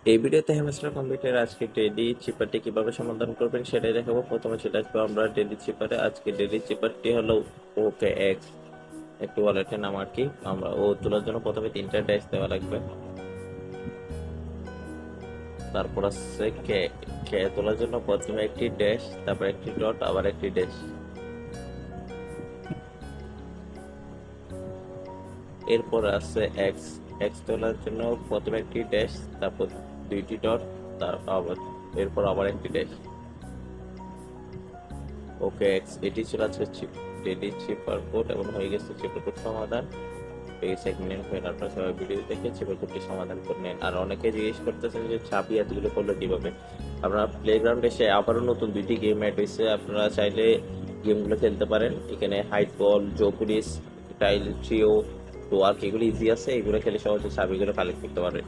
এই ভিডিওতে হেমস্টার কম্পিউটার আজকে ডেইলি চিপারটি কিভাবে সমাধান করবেন সেটাই দেখাবো। প্রথমে চলে আসবো আমরা ডেইলি চিপারে। আজকে ডেইলি চিপারটি হলো ওকে এক্স, একটি ওয়ালেটের নাম আর কি। আমরা ও তোলার জন্য প্রথমে 3টা ড্যাশ দেওয়া লাগবে। তারপর আছে কে। কে তোলার জন্য প্রথমে একটি ড্যাশ, তারপর একটি ডট, আবার একটি ড্যাশ। এরপর আছে এক্স। এক্স তোলার জন্য প্রথমে একটি ড্যাশ, তারপর 2টি ডট, এরপর আবার একটি ড্যাশ। ওকে এক্স, এটি ছিল আজকে ডেইলি চিপার কোড এবং হয়ে গেছে চিপার কোড সমাধান। এই সেগমেন্ট হয়ে আপনারা সবাই ভিডিও দেখে চিপার কোডটি সমাধান করে নেন। আর অনেকে জিজ্ঞেস করতেছেন যে চাবি এতগুলো করলো কিভাবে। আপনারা প্লেগ্রাউন্ডে এসে আবারও নতুন 2টি গেম অ্যাড হয়েছে, আপনারা চাইলে গেমগুলো খেলতে পারেন। এখানে হাইট বল, জো পুলিশ, টাইল ট্রিও, টোয়ার্ক, এগুলো ইজি আছে, এগুলো খেলে সহজে চাবিগুলো কালেক্ট করতে পারবেন।